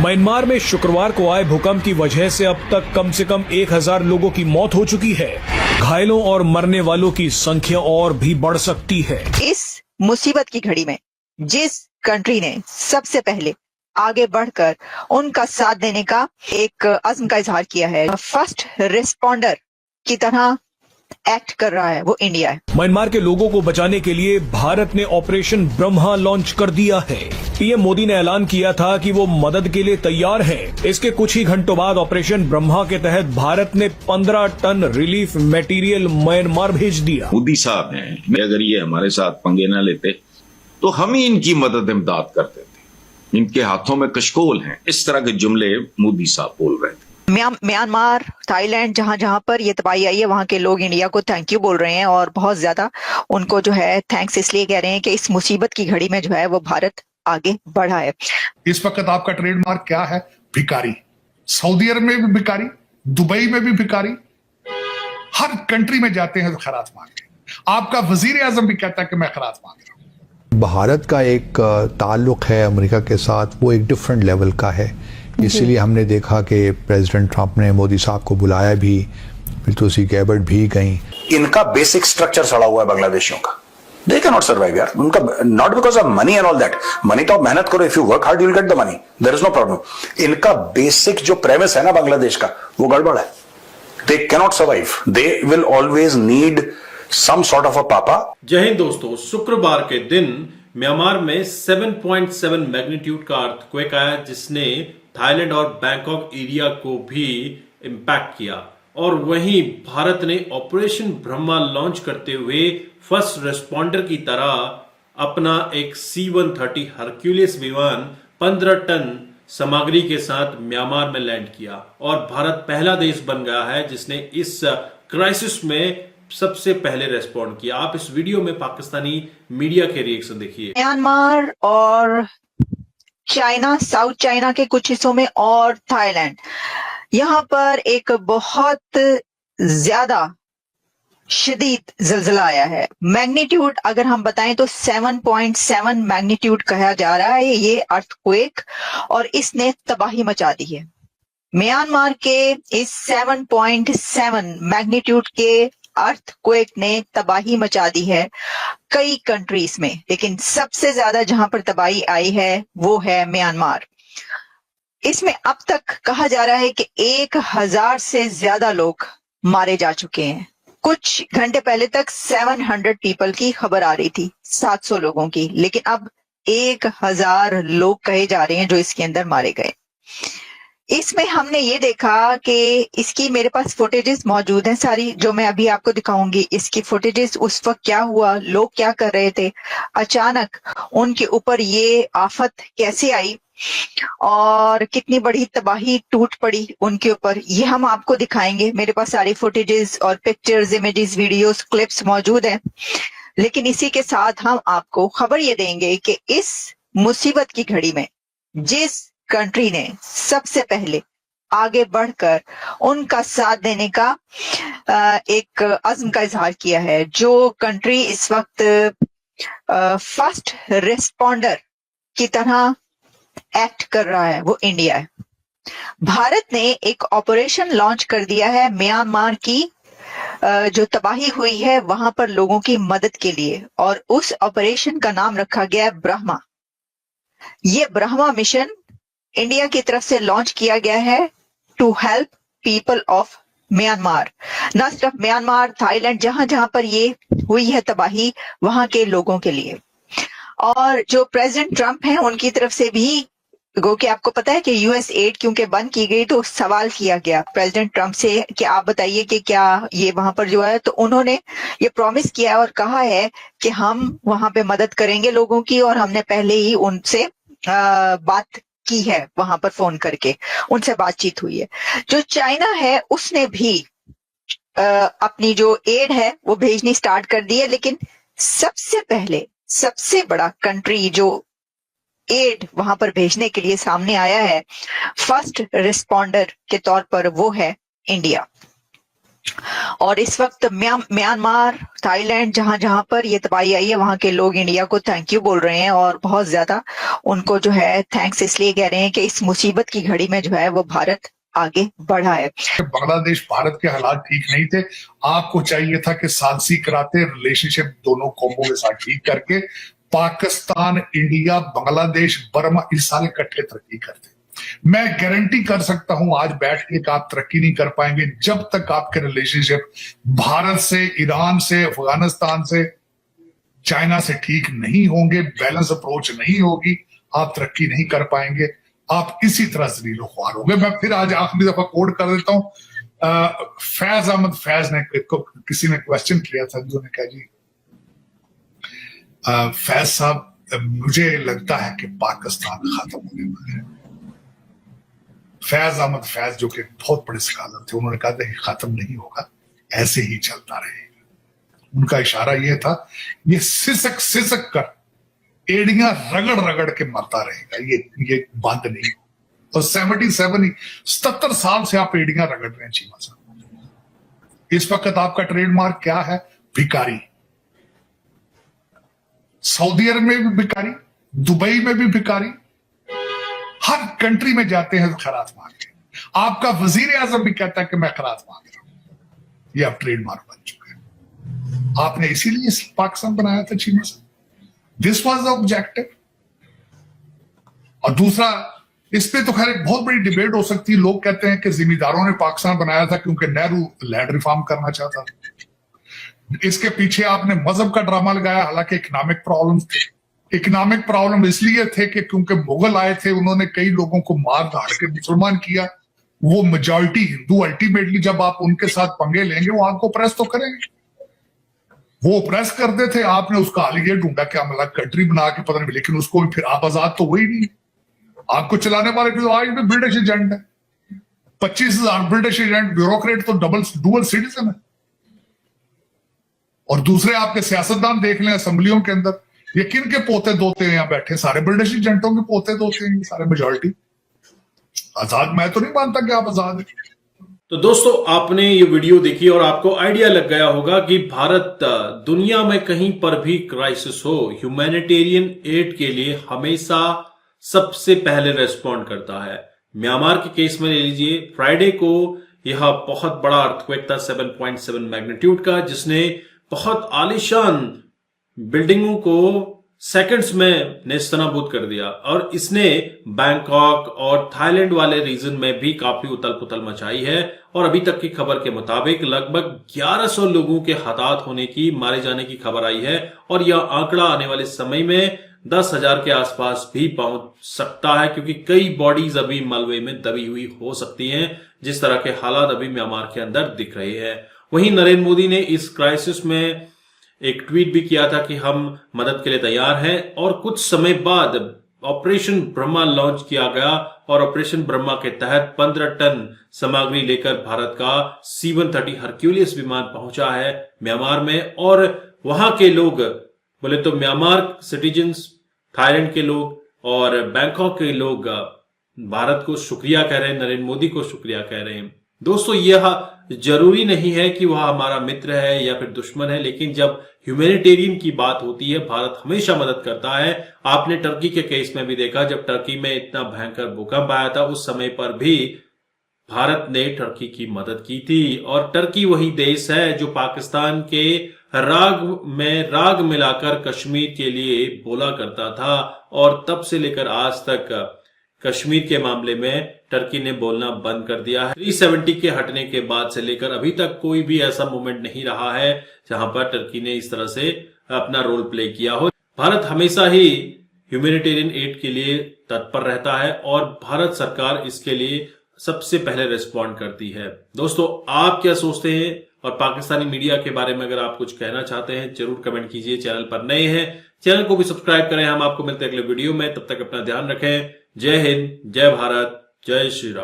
Myanmar में शुक्रवार को आए भूकंप की वजह से अब तक कम से कम 1000 लोगों की मौत हो चुकी है। घायलों और मरने वालों की संख्या और भी बढ़ सकती है। इस मुसीबत की घड़ी में जिस कंट्री ने सबसे पहले आगे बढ़कर उनका साथ देने का एक अज़्म का इजहार किया है, फर्स्ट रिस्पॉन्डर की तरह एक्ट कर रहा है, वो इंडिया है। म्यांमार के लोगों को बचाने के लिए भारत ने ऑपरेशन ब्रह्मा लॉन्च कर दिया है। पीएम मोदी ने ऐलान किया था कि वो मदद के लिए तैयार हैं। इसके कुछ ही घंटों बाद ऑपरेशन ब्रह्मा के तहत भारत ने 15 टन रिलीफ मटेरियल म्यांमार भेज दिया। मोदी साहब हैं, अगर ये हमारे साथ पंगे न लेते तो हम ही इनकी मदद इमदाद करते थे। इनके हाथों में कशकोल हैं, इस तरह के जुमले मोदी साहब बोल रहे थे। म्यांमार, थाईलैंड, जहां जहां पर ये तबाही आई है वहां के लोग इंडिया को थैंक यू बोल रहे हैं और बहुत ज्यादा उनको जो है थैंक्स इसलिए कह रहे हैं कि इस मुसीबत की घड़ी में जो है वो भारत आगे बढ़ा है। इस वक्त आपका ट्रेडमार्क क्या है? भिखारी। सऊदी अरब में भी भिखारी, दुबई में भी भिखारी, हर कंट्री में जाते हैं तो खैरात मांगते हैं। आपका वजीर आजम भी कहता है कि मैं खैरात मांग रहा हूं। भारत का एक ताल्लुक है अमेरिका के साथ, वो एक डिफरेंट लेवल का है। इसीलिए हमने देखा कि प्रेसिडेंट ट्रंप ने मोदी साहब को बुलाया भी, फिर तो उसी गैबर्ट भी गई। इनका बेसिक स्ट्रक्चर सड़ा हुआ है बांग्लादेशियों का। दे कैन नॉट सर्वाइव यार, उनका not because of money and all that. Money तो आप मेहनत करो, if you work hard you will get the money, there is no problem. इनका बेसिक जो प्रेमिस है ना बांग्लादेश का, वो गड़बड़ है। They can not survive, they will always need some sort of a papa. जय हिंद दोस्तों, शुक्रवार के दिन म्यांमार में 7.7 मैग्नीट्यूड का अर्थक्वेक आया जिसने थाईलैंड और बैंकॉक एरिया को भी इंपैक्ट किया। और वहीं भारत ने ऑपरेशन ब्रह्मा लॉन्च करते हुए फर्स्ट रिस्पॉन्डर की तरह अपना एक C-130 हरक्यूलिस विमान 15 टन सामग्री के साथ म्यांमार में लैंड किया और भारत पहला देश बन गया है जिसने इस क्राइसिस में सबसे पहले रेस्पॉन्ड किया। आप इस वीडियो में पाकिस्तानी मीडिया के रिएक्शन देखिए। म्यांमार और चाइना, साउथ चाइना के कुछ हिस्सों में और थाईलैंड, यहाँ पर एक बहुत ज्यादा शदीद ज़िलज़िला आया है। मैग्नीट्यूड अगर हम बताएं तो 7.7 मैग्नीट्यूड कहा जा रहा है ये अर्थक्वेक, और इसने तबाही मचा दी है। म्यांमार के इस 7.7 मैग्नीट्यूड के अर्थक्वेक ने तबाही मचा दी है कई कंट्रीज में, लेकिन सबसे ज्यादा जहां पर तबाही आई है वो है म्यांमार। इसमें अब तक कहा जा रहा है कि 1000 से ज्यादा लोग मारे जा चुके हैं। कुछ घंटे पहले तक 700 पीपल की खबर आ रही थी, 700 लोगों की, लेकिन अब 1000 लोग कहे जा रहे हैं जो इसके अंदर मारे गए। इसमें हमने ये देखा कि इसकी मेरे पास फुटेजेस मौजूद हैं सारी, जो मैं अभी आपको दिखाऊंगी। इसकी फुटेजेस, उस वक्त क्या हुआ, लोग क्या कर रहे थे, अचानक उनके ऊपर ये आफत कैसे आई और कितनी बड़ी तबाही टूट पड़ी उनके ऊपर, ये हम आपको दिखाएंगे। मेरे पास सारी फुटेजेस और पिक्चर्स, इमेजेस, वीडियोस, क्लिप्स मौजूद हैं। लेकिन इसी के साथ हम आपको खबर ये देंगे कि इस मुसीबत की घड़ी में जिस कंट्री ने सबसे पहले आगे बढ़कर उनका साथ देने का एक अज़्म का इजहार किया है, जो कंट्री इस वक्त फर्स्ट रिस्पॉन्डर की तरह एक्ट कर रहा है, वो इंडिया है। भारत ने एक ऑपरेशन लॉन्च कर दिया है म्यांमार की जो तबाही हुई है वहां पर लोगों की मदद के लिए, और उस ऑपरेशन का नाम रखा गया है ब्रह्मा। ये ब्रह्मा मिशन इंडिया की तरफ से लॉन्च किया गया है to help people of Myanmar. न सिर्फ म्यांमार, थाईलैंड, जहां जहां पर ये हुई है तबाही, वहां के लोगों के लिए। और जो प्रेसिडेंट ट्रंप हैं उनकी तरफ से भी, गो कि आपको पता है कि यूएस एड क्योंकि बंद की गई तो सवाल किया गया प्रेसिडेंट ट्रंप से कि आप बताइए कि क्या ये वहां पर जो है, तो उन्होंने ये प्रॉमिस किया और कहा है कि हम वहां पे मदद करेंगे लोगों की, और हमने पहले ही उनसे बात की है, वहां पर फोन करके उनसे बातचीत हुई है। जो चाइना है उसने भी अपनी जो एड है वो भेजनी स्टार्ट कर दी है, लेकिन सबसे पहले सबसे बड़ा कंट्री जो एड वहां पर भेजने के लिए सामने आया है फर्स्ट रिस्पॉन्डर के तौर पर, वो है इंडिया। और इस वक्त म्यांमार, थाईलैंड, जहां जहां पर ये तबाही आई है, वहां के लोग इंडिया को थैंक यू बोल रहे हैं और बहुत ज्यादा उनको जो है थैंक्स इसलिए कह रहे हैं कि इस मुसीबत की घड़ी में जो है वो भारत आगे बढ़ा है। बांग्लादेश भारत के हालात ठीक नहीं थे, आपको चाहिए था कि सालसी कराते रिलेशनशिप दोनों कौमों के साथ ठीक करके पाकिस्तान, इंडिया, बांग्लादेश, बर्मा इस सारे इकट्ठे तरक्की करते। मैं गारंटी कर सकता हूं आज बैठ के आप तरक्की नहीं कर पाएंगे जब तक आपके रिलेशनशिप भारत से, ईरान से, अफगानिस्तान से, चाइना से ठीक नहीं होंगे, बैलेंस अप्रोच नहीं होगी, आप तरक्की नहीं कर पाएंगे, आप इसी तरह जलीलो ख्वार होंगे। मैं फिर आज आखिरी दफा कोड कर देता हूं, फैज अहमद फैज ने किसी ने क्वेश्चन किया था, जो ने कहा जी फैज साहब मुझे लगता है कि पाकिस्तान खत्म होने वाला है। फैज अहमद फैज जो कि बहुत बड़े स्कॉलर थे, उन्होंने कहा था कि खत्म नहीं होगा, ऐसे ही चलता रहेगा। उनका इशारा यह था ये सिसक सिसक कर एड़ियां रगड़ रगड़ के मरता रहेगा, ये बंद नहीं हो। और 77 साल से आप एड़ियां रगड़ रहे हैं चीमा साहब। इस वक्त आपका ट्रेडमार्क क्या है? भिखारी। सऊदी अरब में भी भिखारी, दुबई में भी भिखारी, हर कंट्री में जाते हैं तो खैरात मांगते हैं। आपका वजीर आजम भी कहता है कि मैं खैरात मांग रहा हूं। ये अब ट्रेडमार्क बन चुका है। आपने इसीलिए पाकिस्तान बनाया था चीमा साहब। This was the objective. और दूसरा, इस पे तो खैर एक बहुत बड़ी डिबेट हो सकती है। लोग कहते हैं कि जिम्मेदारों ने पाकिस्तान बनाया था क्योंकि नेहरू लैंड रिफॉर्म करना चाहता था। इसके पीछे आपने मजहब का ड्रामा लगाया, हालांकि इकोनॉमिक प्रॉब्लम थे। इकोनॉमिक प्रॉब्लम इसलिए थे कि क्योंकि मुगल आए थे, उन्होंने कई लोगों को मार धाड़ के मुसलमान किया। वो मेजॉरिटी हिंदू, अल्टीमेटली जब आप उनके साथ पंगे लेंगे वो आपको प्रेस तो करेंगे। वो प्रेस करते थे, आपने उसका हाल ये ढूंढा कि हम अलग कंट्री बना के पता नहीं, लेकिन उसको भी फिर आप आजाद तो हुई नहीं। आपको चलाने वाले भी तो आज भी ब्रिटिश एजेंट है। 25,000 ब्रिटिश एजेंट, ब्यूरोक्रेट तो डुअल सिटीजन है। और दूसरे आपके सियासतदान देख लें असेंबलियों के अंदर, ये किन के पोते दोते हैं यहाँ बैठे? सारे ब्रिटिश एजेंटों के पोते दोते हैं, सारे मेजॉरिटी। आजाद मैं तो नहीं मानता कि आप आजाद हैं। तो दोस्तों, आपने ये वीडियो देखी और आपको आइडिया लग गया होगा कि भारत दुनिया में कहीं पर भी क्राइसिस हो, ह्यूमैनिटेरियन एड के लिए हमेशा सबसे पहले रेस्पॉन्ड करता है। म्यांमार के केस में ले लीजिए, फ्राइडे को यह बहुत बड़ा अर्थक्वेक था 7.7 मैग्नीट्यूड का, जिसने बहुत आलीशान बिल्डिंगों को सेकंड्स में नेस्तनाबूद कर दिया। और इसने बैंकॉक और थाईलैंड वाले रीजन में भी काफी उथल पुथल मचाई है। और अभी तक की खबर के मुताबिक लगभग 1100 लोगों के हताहत होने की, मारे जाने की खबर आई है। और यह आंकड़ा आने वाले समय में 10,000 के आसपास भी पहुंच सकता है, क्योंकि कई बॉडीज अभी मलबे में दबी हुई हो सकती हैं, जिस तरह के हालात अभी म्यांमार के अंदर दिख रहे हैं। वहीं नरेंद्र मोदी ने इस क्राइसिस में एक ट्वीट भी किया था कि हम मदद के लिए तैयार हैं। और कुछ समय बाद ऑपरेशन ब्रह्मा लॉन्च किया गया और ऑपरेशन ब्रह्मा के तहत 15 टन सामग्री लेकर भारत का C-130 हरक्यूलियस विमान पहुंचा है म्यांमार में। और वहां के लोग बोले तो म्यांमार सिटीजन्स, थाईलैंड के लोग और बैंकॉक के लोग भारत को शुक्रिया कह रहे हैं, नरेंद्र मोदी को शुक्रिया कह रहे हैं। दोस्तों, यह जरूरी नहीं है कि वह हमारा मित्र है या फिर दुश्मन है, लेकिन जब ह्यूमैनिटेरियन की बात होती है, भारत हमेशा मदद करता है। आपने टर्की के केस में भी देखा, जब टर्की में इतना भयंकर भूकंप आया था, उस समय पर भी भारत ने टर्की की मदद की थी। और टर्की वही देश है जो पाकिस्तान के राग मिलाकर कश्मीर के लिए बोला करता था। और तब से लेकर आज तक कश्मीर के मामले में टर्की ने बोलना बंद कर दिया है। 370 के हटने के बाद से लेकर अभी तक कोई भी ऐसा मूवमेंट नहीं रहा है जहां पर टर्की ने इस तरह से अपना रोल प्ले किया हो। भारत हमेशा ही ह्यूमैनिटेरियन एड के लिए तत्पर रहता है और भारत सरकार इसके लिए सबसे पहले रिस्पॉन्ड करती है। दोस्तों, आप क्या सोचते हैं? और पाकिस्तानी मीडिया के बारे में अगर आप कुछ कहना चाहते हैं, जरूर कमेंट कीजिए। चैनल पर नए हैं, चैनल को भी सब्सक्राइब करें। हम आपको मिलते हैं अगले वीडियो में, तब तक अपना ध्यान रखें। जय हिंद, जय भारत, जय श्री राम।